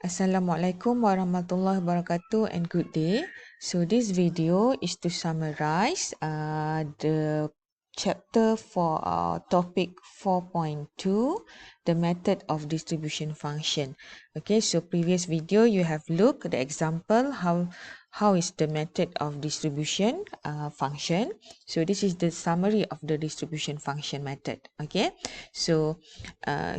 Assalamualaikum warahmatullahi wabarakatuh and good day. So this video is to summarize the chapter for topic 4.2, the method of distribution function. Okay, so previous video you have looked at the example how is the method of distribution function. So this is the summary of the distribution function method. Okay, so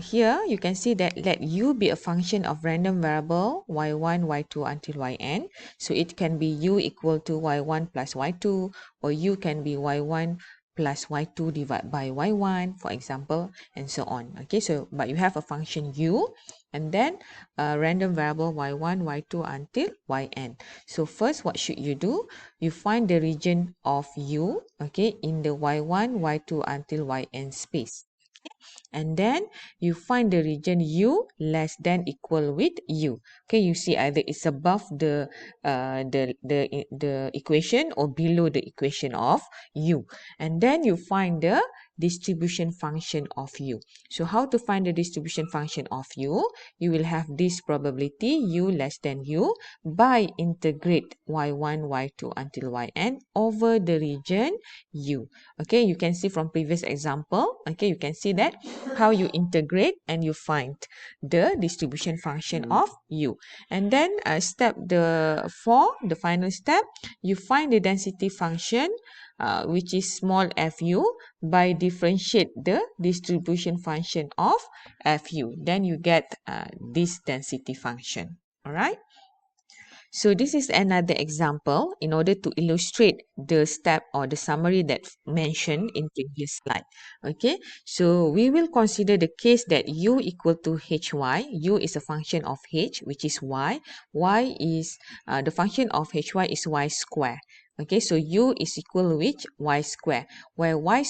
here you can see that let u be a function of random variable y1, y2 until yn. So it can be u equal to y1 plus y2, or u can be y1 plus y2 divided by y1, for example, and so on. Okay, so but you have a function u and then a random variable y1, y2 until yn. So first, what should you do? You find the region of u, okay, in the y1, y2 until yn space. And then you find the region u less than equal with u. Okay, you see either it's above the equation or below the equation of u. And then you find the distribution function of u. So how to find the distribution function of u? You will have this probability u less than u by integrate y1, y2 until yn over the region u. Okay, you can see from previous example, okay, you can see that how you integrate and you find the distribution function of u. And then step the 4, the final step, you find the density function which is small fu by differentiate the distribution function of fu. Then you get this density function. All right. So this is another example in order to illustrate the step or the summary that mentioned in previous slide. Okay, so we will consider the case that u equal to hy. U is a function of h, which is y. Y is the function of hy is y square. Okay, so u is equal with y square, where y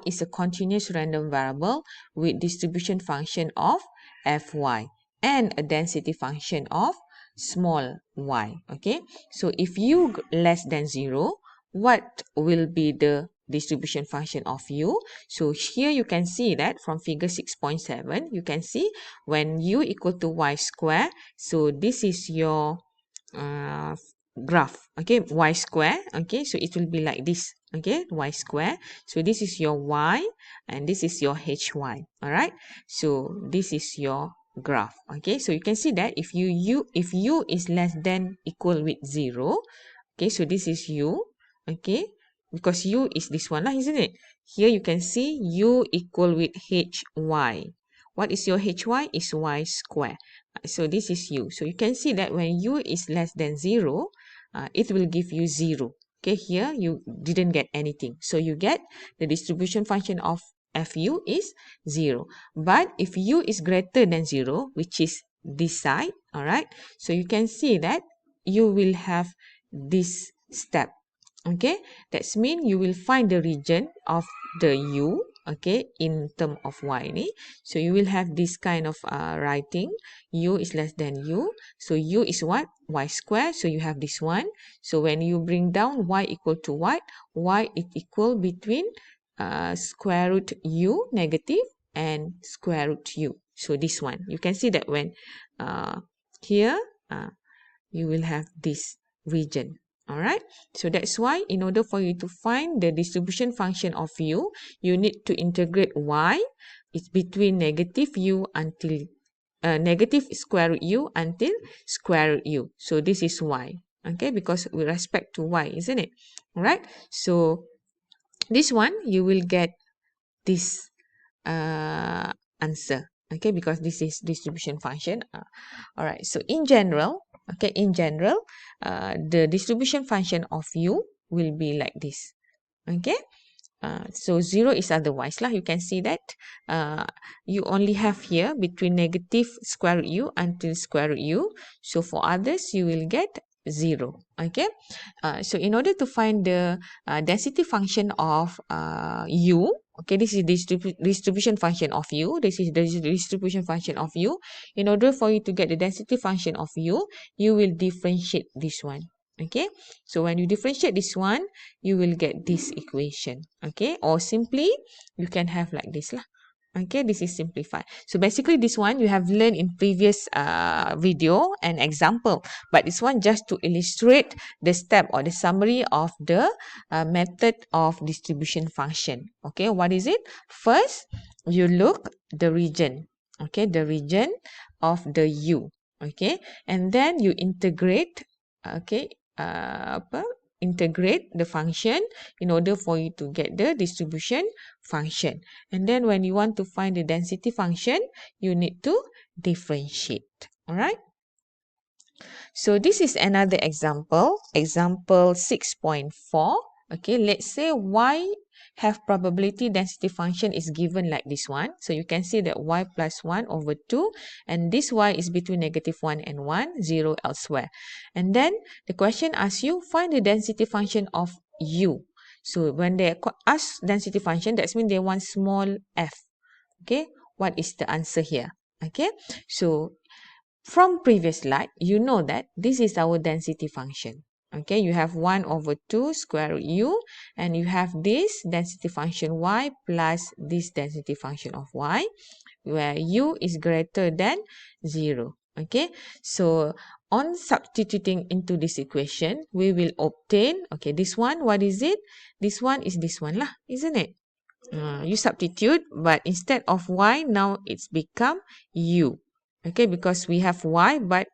is a continuous random variable with distribution function of fy and a density function of small y. Okay, so if u less than 0, what will be the distribution function of u? So here you can see that from figure 6.7, you can see when u equal to y square, so this is your graph. Okay, y square. Okay, so it will be like this. Okay, y square. So this is your y and this is your hy. All right, so this is your graph. Okay, so you can see that if u is less than equal with 0, okay, so this is u. Okay, because u is this one lah, isn't it? Here you can see u equal with hy. What is your hy? Is y square. So this is u. So you can see that when u is less than 0, it will give you 0. Okay, here you didn't get anything. So you get the distribution function of fu is 0. But if u is greater than 0, which is this side, all right, so you can see that you will have this step. Okay, that's mean you will find the region of the u, okay, in term of y ni. So you will have this kind of writing, u is less than u. So u is what? Y square. So you have this one. So when you bring down y equal to what? Y is equal between square root u negative and square root u. So this one, you can see that when here you will have this region. All right, so that's why in order for you to find the distribution function of u, you need to integrate y. It's between negative u until negative square root u until square root u. So this is y. Okay, because with respect to y, isn't it? All right, so this one you will get this answer. Okay, because this is distribution function. All right, so in general, okay, in general, the distribution function of u will be like this. Okay, so 0 is otherwise lah. You can see that you only have here between negative square root u until square root u. So for others, you will get 0. Okay, so in order to find the density function of u, okay, this is distribution function of u. This is the distribution function of u. In order for you to get the density function of u, you will differentiate this one. Okay, so when you differentiate this one, you will get this equation. Okay, or simply you can have like this lah. Okay, this is simplified. So basically this one you have learned in previous video and example, but this one just to illustrate the step or the summary of the method of distribution function. Okay, what is it? First, you look the region. Okay, the region of the U. Okay, and then you integrate. Okay, integrate the function in order for you to get the distribution function. And then when you want to find the density function, you need to differentiate. All right. So this is another example, example 6.4. Okay, let's say y have probability density function is given like this one. So you can see that y plus 1 over 2, and this y is between -1 and 1, 0 elsewhere. And then the question asks you, find the density function of u. So when they ask density function, that means they want small f. Okay, what is the answer here? Okay, so from previous slide, you know that this is our density function. Okay, you have 1 over 2 square root u, and you have this density function y plus this density function of y, where u is greater than 0. Okay, so on substituting into this equation, we will obtain, okay, this one, what is it? This one is this one lah, isn't it? You substitute, but instead of y, now it's become u. Okay, because we have y, but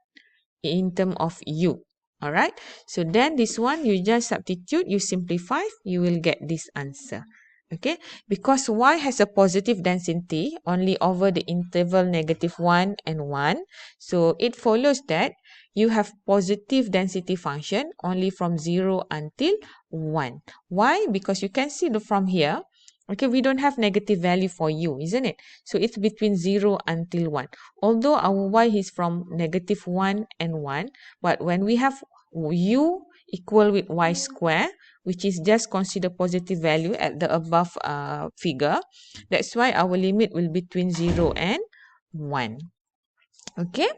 in term of u. All right. So then this one, you just substitute, you simplify, you will get this answer. Okay, because y has a positive density only over the interval -1 and 1. So it follows that you have positive density function only from 0 until 1. Why? Because you can see from here, okay, we don't have negative value for u, isn't it? So it's between 0 until 1. Although our y is from -1 and 1, but when we have u equal with y square, which is just consider positive value at the above figure, that's why our limit will be between 0 and 1. Okay.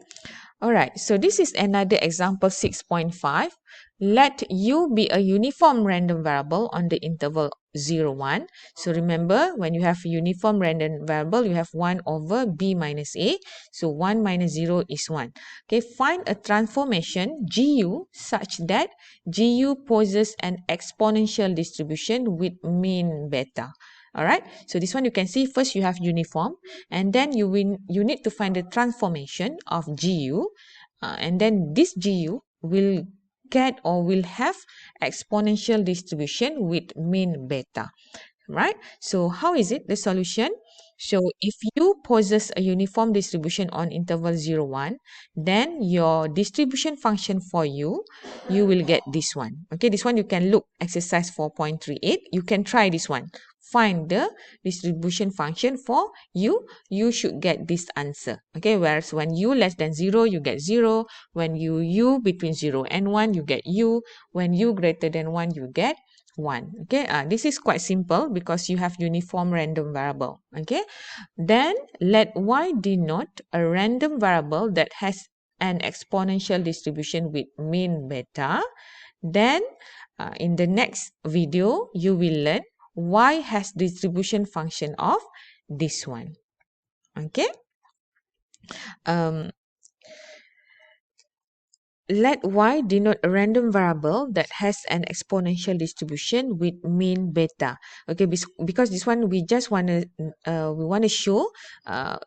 All right, so this is another example 6.5. Let u be a uniform random variable on the interval 0, 1. So remember, when you have a uniform random variable, you have 1 over b minus a. So 1 minus 0 is 1. Okay, find a transformation gu such that gu possesses an exponential distribution with mean beta. All right, so this one you can see first you have uniform, and then you need to find the transformation of gu, and then this gu will get or will have exponential distribution with mean beta. Right? So how is it the solution? So if you possess a uniform distribution on interval 0, 1, then your distribution function for you will get this one. Okay, this one you can look exercise 4.38. You can try this one. Find the distribution function for u. You should get this answer. Okay, whereas when u less than 0, you get 0. When u between 0 and 1, you get u. When u greater than 1, you get 1. Okay, this is quite simple because you have uniform random variable. Okay, then let y denote a random variable that has an exponential distribution with mean beta. Then in the next video, you will learn y has distribution function of this one. Okay. Let y denote a random variable that has an exponential distribution with mean beta. Okay, because this one we just want to show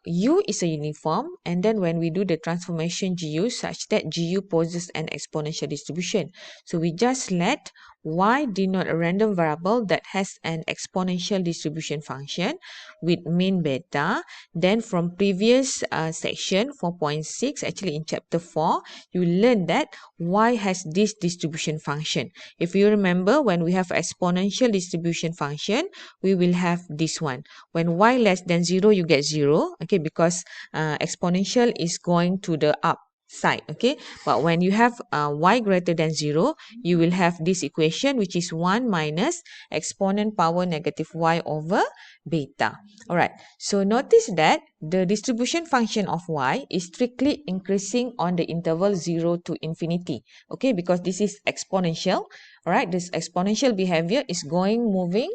u is a uniform, and then when we do the transformation gu such that gu possesses an exponential distribution. So we just let y denote a random variable that has an exponential distribution function with mean beta. Then from previous section 4.6, actually in chapter 4, you learn that y has this distribution function. If you remember, when we have exponential distribution function, we will have this one. When y less than 0, you get 0, okay, because exponential is going to the up side. Okay, but when you have y greater than 0, you will have this equation, which is 1 minus exponent power -y over beta. All right, so notice that the distribution function of y is strictly increasing on the interval 0 to infinity. Okay, because this is exponential. All right, this exponential behavior is moving,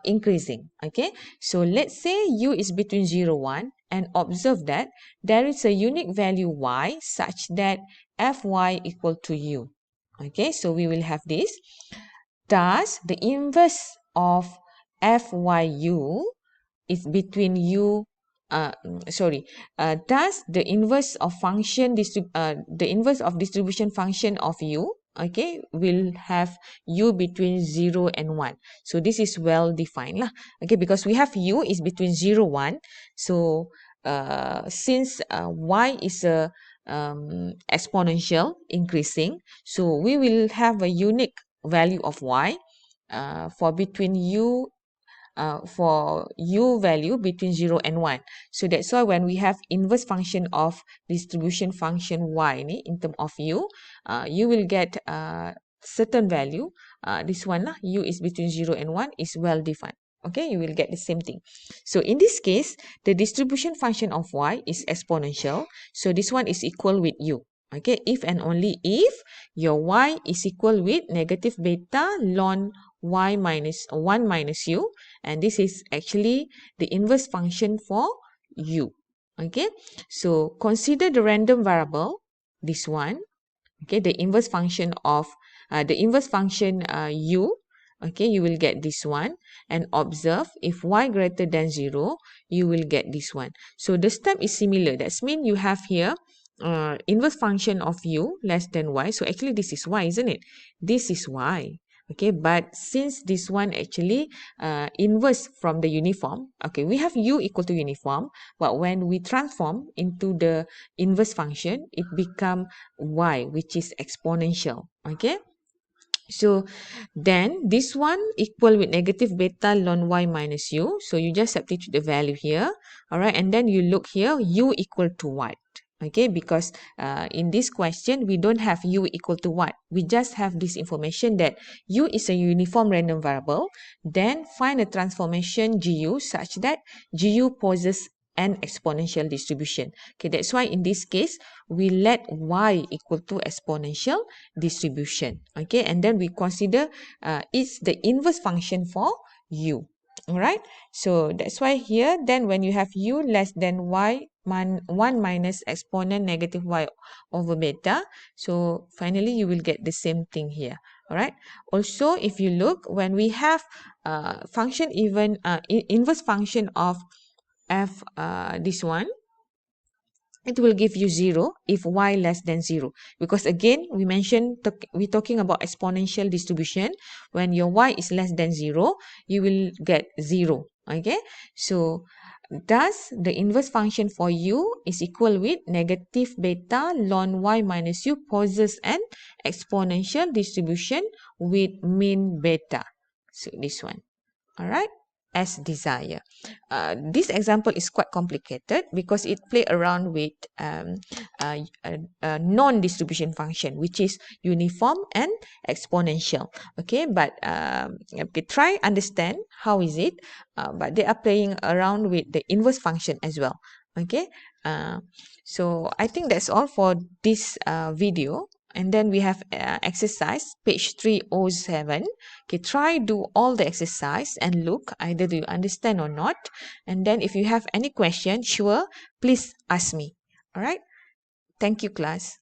increasing. Okay, so let's say u is between 0, 1, and observe that there is a unique value y such that fy equal to u. Okay, so we will have this. Thus, the inverse of fyu is between u, thus the inverse of the inverse of distribution function of u, okay, will have u between 0 and 1. So this is well defined lah. Okay, because we have u is between 0, 1. So since y is a exponential increasing, so we will have a unique value of y for u value between 0 and 1. So that's why when we have inverse function of distribution function y ni, in term of u, you will get certain value. This one lah, u is between 0 and 1 is well defined. Okay, you will get the same thing. So in this case, the distribution function of y is exponential. So this one is equal with u. Okay, if and only if your y is equal with negative beta ln y minus 1 minus u, and this is actually the inverse function for u. Okay, so consider the random variable, this one. Okay, the inverse function of u. Okay, you will get this one, and observe if y greater than 0, you will get this one. So the step is similar. That's mean you have here inverse function of u less than y. So actually this is y, isn't it? This is y. Okay, but since this one actually inverse from the uniform, okay, we have u equal to uniform, but when we transform into the inverse function, it become y, which is exponential. Okay, so then this one equal with negative beta ln y minus u. So you just substitute the value here. All right, and then you look here, u equal to what? Okay, because in this question, we don't have u equal to what? We just have this information that u is a uniform random variable. Then find a transformation gu such that gu possesses an exponential distribution. Okay, that's why in this case, we let y equal to exponential distribution. Okay, and then we consider it's the inverse function for u. All right, so that's why here, then when you have u less than y 1 minus exponent negative y over beta, so finally you will get the same thing here. All right, also if you look, when we have function even inverse function of f, this one, it will give you 0 if y less than 0, because again we mentioned we're talking about exponential distribution. When your y is less than 0, you will get 0. Okay, so thus the inverse function for u is equal with negative beta ln y minus u possesses an exponential distribution with mean beta. So this one. All right, as desired. This example is quite complicated because it play around with a non-distribution function, which is uniform and exponential. Okay, but okay, try understand how is it, but they are playing around with the inverse function as well. Okay, so I think that's all for this video. And then we have exercise page 307. Okay, try do all the exercise and look either do you understand or not. And then if you have any question, sure, please ask me. All right, thank you, class.